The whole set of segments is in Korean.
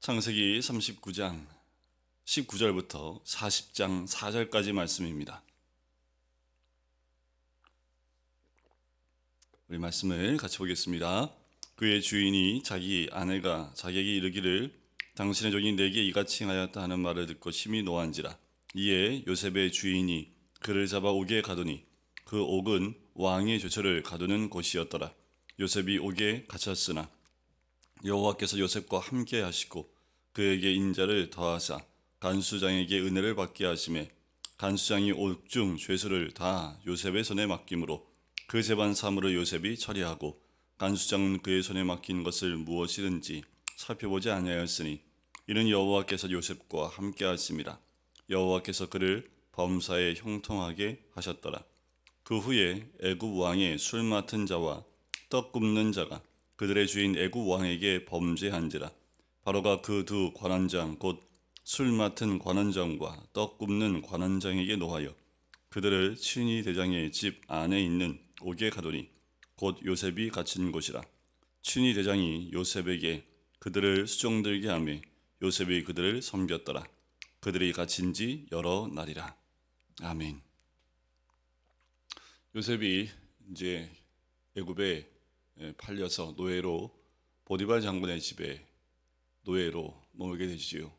창세기 39장 19절부터 40장 4절까지 말씀입니다. 우리 말씀을 같이 보겠습니다. 그의 주인이 자기 아내가 자기에게 이르기를 당신의 종이 내게 이같이 행하였다 하는 말을 듣고 심히 노한지라. 이에 요셉의 주인이 그를 잡아 옥에 가두니 그 옥은 왕의 죄처를 가두는 곳이었더라. 요셉이 옥에 갇혔으나 여호와께서 요셉과 함께 하시고 그에게 인자를 더하사 간수장에게 은혜를 받게 하시매 간수장이 옥중 죄수를 다 요셉의 손에 맡김으로 그 재반 사물을 요셉이 처리하고 간수장은 그의 손에 맡긴 것을 무엇이든지 살펴보지 아니하였으니 이는 여호와께서 요셉과 함께 하심이라. 여호와께서 그를 범사에 형통하게 하셨더라. 그 후에 애굽 왕의 술 맡은 자와 떡 굽는 자가 그들의 주인 애굽 왕에게 범죄한지라. 바로가 그 두 관원장 곧 술 맡은 관원장과 떡 굽는 관원장에게 노하여 그들을 친위 대장의 집 안에 있는 옥에 가두니 곧 요셉이 갇힌 곳이라. 친위 대장이 요셉에게 그들을 수종들게 하며 요셉이 그들을 섬겼더라. 그들이 갇힌 지 여러 날이라. 아멘. 요셉이 이제 애굽에 팔려서 노예로 보디발 장군의 집에 노예로 머물게 되지요.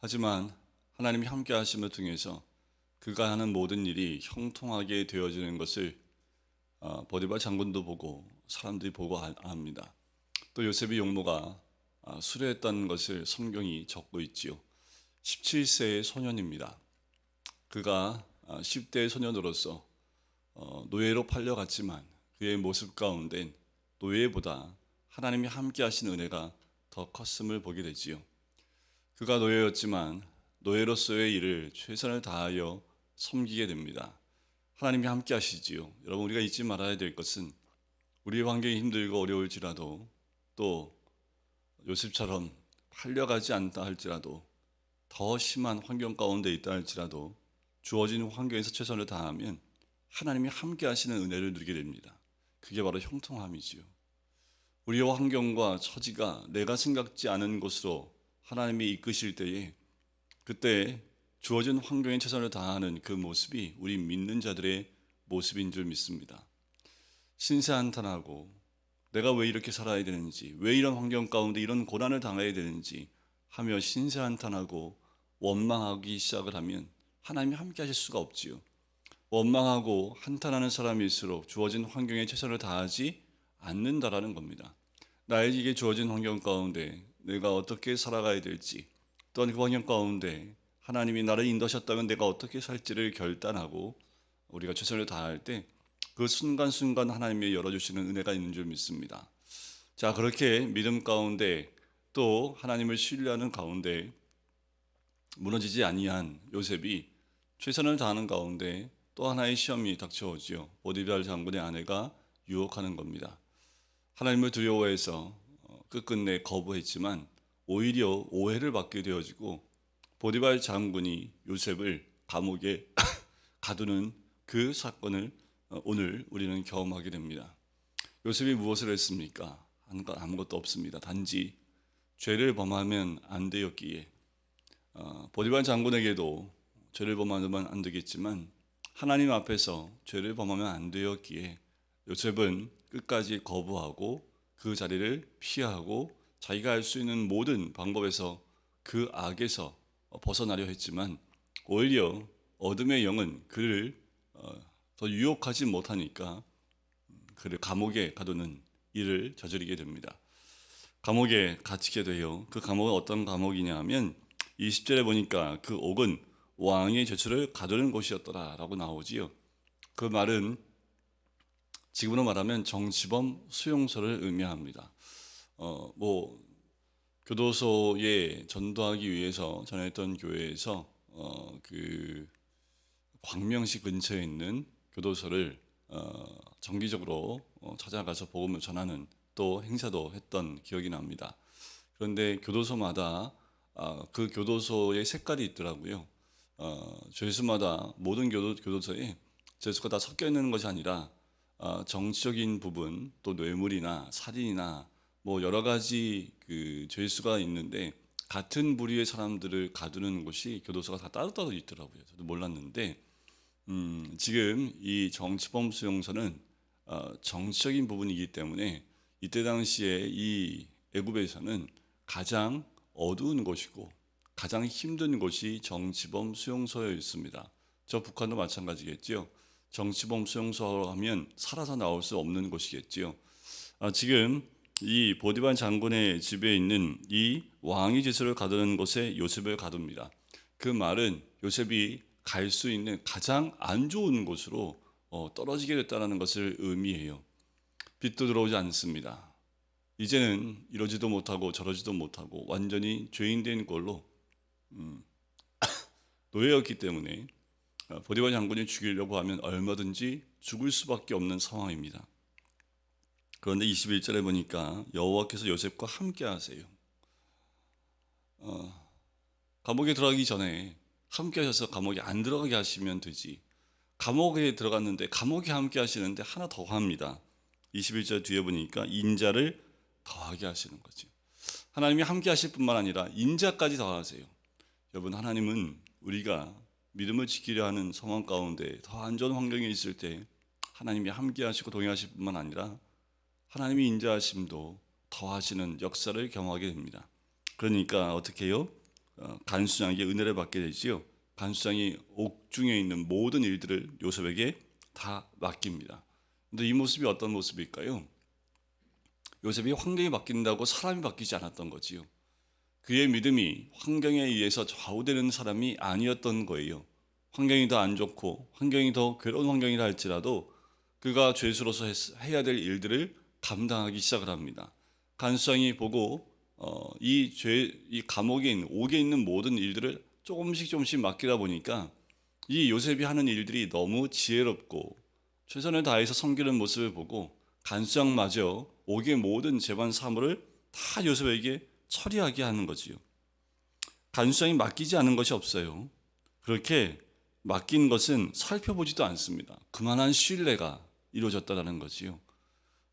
하지만 하나님이 함께 하심을 통해서 그가 하는 모든 일이 형통하게 되어지는 것을 보디발 장군도 보고 사람들이 보고 압니다. 또 요셉의 용모가 수려했던 것을 성경이 적고 있지요. 17세의 소년입니다. 그가 10대의 소년으로서 노예로 팔려갔지만 그의 모습 가운데 노예보다 하나님이 함께 하신 은혜가 더 컸음을 보게 되지요. 그가 노예였지만 노예로서의 일을 최선을 다하여 섬기게 됩니다. 하나님이 함께 하시지요. 여러분, 우리가 잊지 말아야 될 것은 우리의 환경이 힘들고 어려울지라도 또 요셉처럼 팔려가지 않다 할지라도 더 심한 환경 가운데 있다 할지라도 주어진 환경에서 최선을 다하면 하나님이 함께 하시는 은혜를 누리게 됩니다. 그게 바로 형통함이지요. 우리의 환경과 처지가 내가 생각지 않은 곳으로 하나님이 이끄실 때에 그때 주어진 환경에 최선을 다하는 그 모습이 우리 믿는 자들의 모습인 줄 믿습니다. 신세한탄하고 내가 왜 이렇게 살아야 되는지, 왜 이런 환경 가운데 이런 고난을 당해야 되는지 하며 신세한탄하고 원망하기 시작을 하면 하나님이 함께 하실 수가 없지요. 원망하고 한탄하는 사람일수록 주어진 환경에 최선을 다하지 않는다라는 겁니다. 나에게 주어진 환경 가운데 내가 어떻게 살아가야 될지, 또한 그 환경 가운데 하나님이 나를 인도하셨다면 내가 어떻게 살지를 결단하고 우리가 최선을 다할 때 그 순간순간 하나님이 열어주시는 은혜가 있는 줄 믿습니다. 자, 그렇게 믿음 가운데 또 하나님을 신뢰하는 가운데 무너지지 아니한 요셉이 최선을 다하는 가운데 또 하나의 시험이 닥쳐오지요. 보디발 장군의 아내가 유혹하는 겁니다. 하나님을 두려워해서 끝끝내 거부했지만 오히려 오해를 받게 되어지고 보디발 장군이 요셉을 감옥에 가두는 그 사건을 오늘 우리는 경험하게 됩니다. 요셉이 무엇을 했습니까? 한 건 아무것도 없습니다. 단지 죄를 범하면 안 되었기에 보디발 장군에게도 죄를 범하면 안 되겠지만 하나님 앞에서 죄를 범하면 안 되었기에 요셉은 끝까지 거부하고 그 자리를 피하고 자기가 할 수 있는 모든 방법에서 그 악에서 벗어나려 했지만 오히려 어둠의 영은 그를 더 유혹하지 못하니까 그를 감옥에 가두는 일을 저지르게 됩니다. 감옥에 갇히게 돼요. 그 감옥은 어떤 감옥이냐 하면 20절에 보니까 그 옥은 왕의 죄수를 가두는 곳이었더라 라고 나오지요. 그 말은 지금으로 말하면 정치범 수용소를 의미합니다. 교도소에 전도하기 위해서 전했던 교회에서 그 광명시 근처에 있는 교도소를 정기적으로 찾아가서 복음을 전하는 또 행사도 했던 기억이 납니다. 그런데 교도소마다 그 교도소의 색깔이 있더라고요. 죄수마다 모든 교도소에 죄수가 다 섞여 있는 것이 아니라 정치적인 부분 또 뇌물이나 살인이나 뭐 여러 가지 그 죄수가 있는데 같은 부류의 사람들을 가두는 곳이 교도소가 다 따로따로 있더라고요. 저도 몰랐는데 지금 이 정치범 수용소는 정치적인 부분이기 때문에 이때 당시에 이 애굽에서는 가장 어두운 곳이고 가장 힘든 곳이 정치범 수용소였습니다. 저 북한도 마찬가지겠지요. 정치범 수용소라고 하면 살아서 나올 수 없는 곳이겠지요. 지금 이 보디발 장군의 집에 있는 이 왕의 제수를 가두는 곳에 요셉을 가둡니다. 그 말은 요셉이 갈 수 있는 가장 안 좋은 곳으로 떨어지게 됐다는 것을 의미해요. 빛도 들어오지 않습니다. 이제는 이러지도 못하고 저러지도 못하고 완전히 죄인된 꼴로 노예였기 때문에 보디발 장군이 죽이려고 하면 얼마든지 죽을 수밖에 없는 상황입니다. 그런데 21절에 보니까 여호와께서 요셉과 함께 하세요. 감옥에 들어가기 전에 함께 하셔서 감옥에 안 들어가게 하시면 되지. 감옥에 들어갔는데 감옥에 함께 하시는데 하나 더 합니다. 21절 뒤에 보니까 인자를 더하게 하시는 거죠. 하나님이 함께 하실 뿐만 아니라 인자까지 더하세요. 여러분, 하나님은 우리가 믿음을 지키려 하는 상황 가운데 더 안 좋은 환경에 있을 때 하나님이 함께 하시고 동행하실 뿐만 아니라 하나님이 인자하심도 더하시는 역사를 경험하게 됩니다. 그러니까 어떻게 해요? 간수장에게 은혜를 받게 되지요. 간수장이 옥중에 있는 모든 일들을 요셉에게 다 맡깁니다. 근데 이 모습이 어떤 모습일까요? 요셉이 환경이 바뀐다고 사람이 바뀌지 않았던 거지요. 그의 믿음이 환경에 의해서 좌우되는 사람이 아니었던 거예요. 환경이 더 안 좋고 환경이 더 괴로운 환경이라 할지라도 그가 죄수로서 해야 될 일들을 감당하기 시작을 합니다. 간수장이 보고 이 감옥에 있는 옥에 있는 모든 일들을 조금씩 맡기다 보니까 이 요셉이 하는 일들이 너무 지혜롭고 최선을 다해서 섬기는 모습을 보고 간수장마저 옥의 모든 재반 사물을 다 요셉에게 처리하게 하는 거지요. 간수장이 맡기지 않은 것이 없어요. 그렇게 맡긴 것은 살펴보지도 않습니다. 그만한 신뢰가 이루어졌다는 거지요.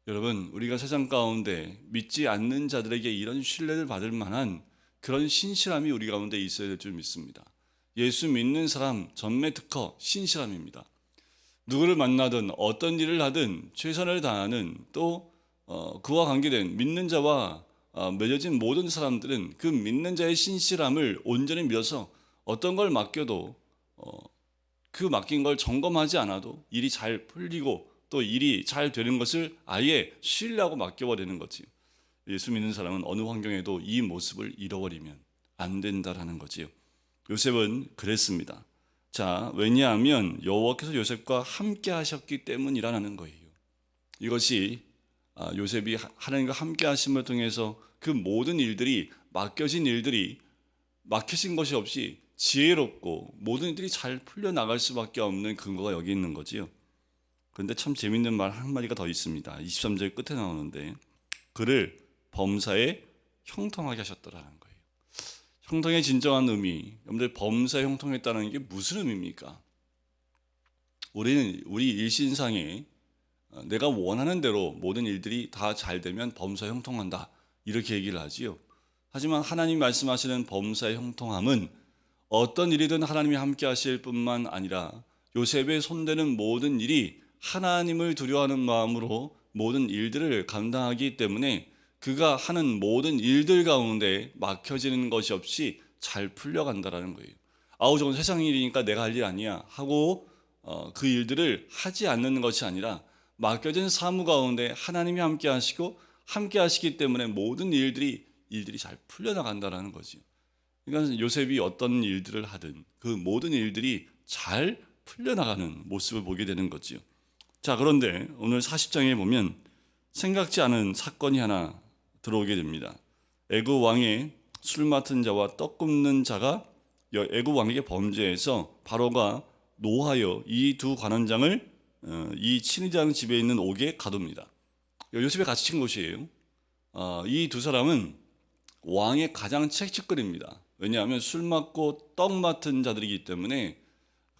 여러분, 우리가 세상 가운데 믿지 않는 자들에게 이런 신뢰를 받을 만한 그런 신실함이 우리 가운데 있어야 될 줄 믿습니다. 예수 믿는 사람 전매 특허 신실함입니다. 누구를 만나든 어떤 일을 하든 최선을 다하는 또 그와 관계된 믿는 자와 맺어진 모든 사람들은 그 믿는 자의 신실함을 온전히 믿어서 어떤 걸 맡겨도 그 맡긴 걸 점검하지 않아도 일이 잘 풀리고 또 일이 잘 되는 것을 아예 신뢰하고 맡겨버리는 거지. 예수 믿는 사람은 어느 환경에도 이 모습을 잃어버리면 안 된다라는 거지요. 요셉은 그랬습니다. 자, 왜냐하면 여호와께서 요셉과 함께 하셨기 때문이라는 거예요. 이것이 요셉이 하나님과 함께 하심을 통해서 그 모든 일들이 맡겨진 것이 없이 지혜롭고 모든 일들이 잘 풀려나갈 수밖에 없는 근거가 여기 있는 거지요. 그런데 참 재밌는 말 한마디가 더 있습니다. 23절 끝에 나오는데 그를 범사에 형통하게 하셨더라는 거예요. 형통의 진정한 의미, 여러분들 범사에 형통했다는 게 무슨 의미입니까? 우리는 우리 일신상에 내가 원하는 대로 모든 일들이 다 잘 되면 범사에 형통한다 이렇게 얘기를 하지요. 하지만 하나님 말씀하시는 범사의 형통함은 어떤 일이든 하나님이 함께 하실 뿐만 아니라 요셉의 손대는 모든 일이 하나님을 두려워하는 마음으로 모든 일들을 감당하기 때문에 그가 하는 모든 일들 가운데 막혀지는 것이 없이 잘 풀려간다라는 거예요. 아우 저건 세상 일이니까 내가 할 일 아니야 하고 그 일들을 하지 않는 것이 아니라 맡겨진 사무 가운데 하나님이 함께 하시고 함께 하시기 때문에 모든 일들이 잘 풀려나간다라는 거죠. 그러니까 요셉이 어떤 일들을 하든 그 모든 일들이 잘 풀려나가는 모습을 보게 되는 거지요. 자, 그런데 오늘 40장에 보면 생각지 않은 사건이 하나 들어오게 됩니다. 애굽 왕의 술 맡은 자와 떡 굽는 자가 애굽 왕에게 범죄해서 바로가 노하여 이 두 관원장을 이 친위장 집에 있는 옥에 가둡니다. 요셉이 갇힌 곳이에요. 이 두 사람은 왕의 가장 책찍거립니다. 왜냐하면 술 맡고 떡 맡은 자들이기 때문에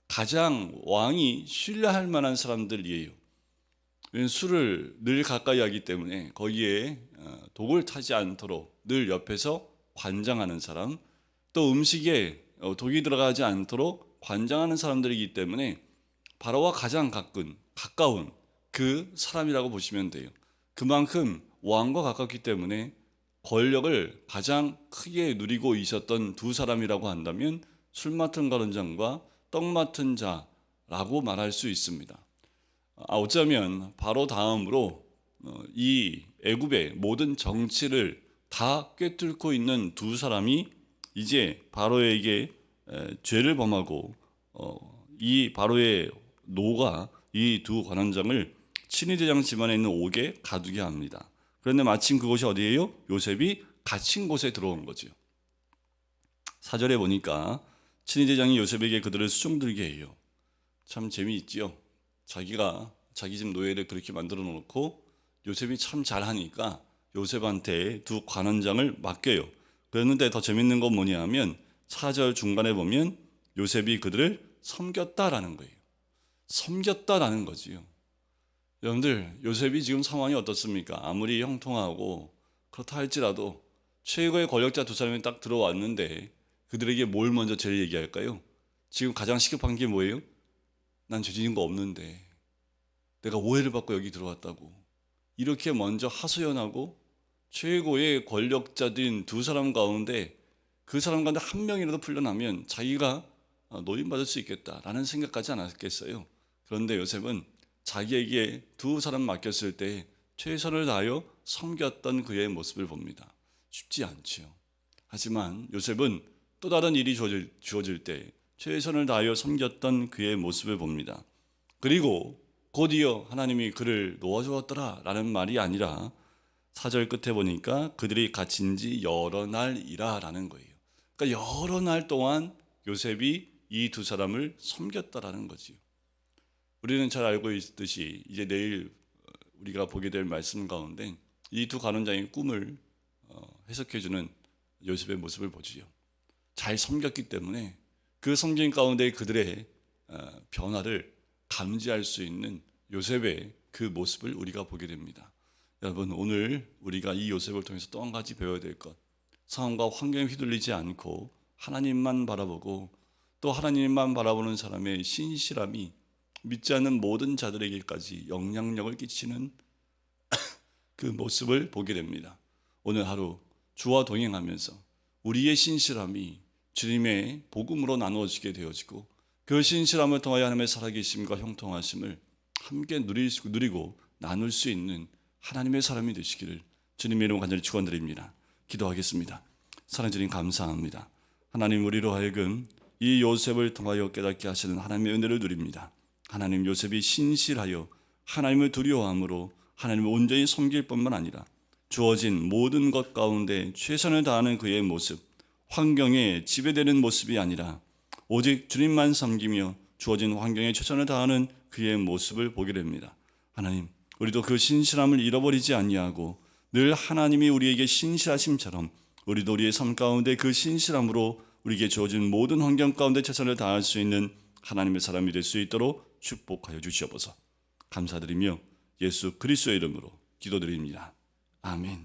가장 왕이 신뢰할 만한 사람들이에요. 술을 늘 가까이 하기 때문에 거기에 독을 타지 않도록 늘 옆에서 관장하는 사람, 또 음식에 독이 들어가지 않도록 관장하는 사람들이기 때문에 바로와 가장 가까운 그 사람이라고 보시면 돼요. 그만큼 왕과 가깝기 때문에 권력을 가장 크게 누리고 있었던 두 사람이라고 한다면 술 맡은 가론장과 떡 맡은 자라고 말할 수 있습니다. 어쩌면 바로 다음으로 이 애굽의 모든 정치를 다 꿰뚫고 있는 두 사람이 이제 바로에게 죄를 범하고 이 바로의 노가 이 두 관원장을 친위대장 집안에 있는 옥에 가두게 합니다. 그런데 마침 그곳이 어디예요? 요셉이 갇힌 곳에 들어온 거죠. 4절에 보니까 친위대장이 요셉에게 그들을 수종들게 해요. 참 재미있지요. 자기가 자기 집 노예를 그렇게 만들어 놓고 요셉이 참 잘하니까 요셉한테 두 관원장을 맡겨요. 그랬는데 더 재밌는 건 뭐냐 하면 4절 중간에 보면 요셉이 그들을 섬겼다라는 거예요. 섬겼다라는 거지요. 여러분들, 요셉이 지금 상황이 어떻습니까? 아무리 형통하고 그렇다 할지라도 최고의 권력자 두 사람이 딱 들어왔는데 그들에게 뭘 먼저 제일 얘기할까요? 지금 가장 시급한 게 뭐예요? 난 죄 지은 거 없는데 내가 오해를 받고 여기 들어왔다고. 이렇게 먼저 하소연하고 최고의 권력자들인 두 사람 가운데 그 사람 가운데 한 명이라도 풀려나면 자기가 노임받을 수 있겠다라는 생각하지 않았겠어요. 그런데 요셉은 자기에게 두 사람 맡겼을 때 최선을 다하여 섬겼던 그의 모습을 봅니다. 쉽지 않지요. 하지만 요셉은 또 다른 일이 주어질 때 최선을 다하여 섬겼던 그의 모습을 봅니다. 그리고 곧이어 하나님이 그를 놓아주었더라 라는 말이 아니라 4절 끝에 보니까 그들이 갇힌 지 여러 날이라 라는 거예요. 그러니까 여러 날 동안 요셉이 이 두 사람을 섬겼다라는 거지요. 우리는 잘 알고 있듯이 이제 내일 우리가 보게 될 말씀 가운데 이 두 간원장의 꿈을 해석해주는 요셉의 모습을 보지요. 잘 섬겼기 때문에 그 섬김 가운데 그들의 변화를 감지할 수 있는 요셉의 그 모습을 우리가 보게 됩니다. 여러분, 오늘 우리가 이 요셉을 통해서 또 한 가지 배워야 될 것, 상황과 환경에 휘둘리지 않고 하나님만 바라보고 또 하나님만 바라보는 사람의 신실함이 믿지 않는 모든 자들에게까지 영향력을 끼치는 그 모습을 보게 됩니다. 오늘 하루 주와 동행하면서 우리의 신실함이 주님의 복음으로 나누어지게 되어지고 그 신실함을 통하여 하나님의 살아계심과 형통하심을 함께 누리고 나눌 수 있는 하나님의 사람이 되시기를 주님의 이름으로 간절히 축원드립니다. 기도하겠습니다. 사랑하는 주님, 감사합니다. 하나님, 우리로 하여금 이 요셉을 통하여 깨닫게 하시는 하나님의 은혜를 누립니다. 하나님, 요셉이 신실하여 하나님을 두려워함으로 하나님을 온전히 섬길 뿐만 아니라 주어진 모든 것 가운데 최선을 다하는 그의 모습, 환경에 지배되는 모습이 아니라 오직 주님만 섬기며 주어진 환경에 최선을 다하는 그의 모습을 보게 됩니다. 하나님, 우리도 그 신실함을 잃어버리지 아니하고 늘 하나님이 우리에게 신실하심처럼 우리도 우리의 삶 가운데 그 신실함으로 우리에게 주어진 모든 환경 가운데 최선을 다할 수 있는 하나님의 사람이 될 수 있도록 축복하여 주시옵소서. 감사드리며 예수 그리스도의 이름으로 기도드립니다. 아멘.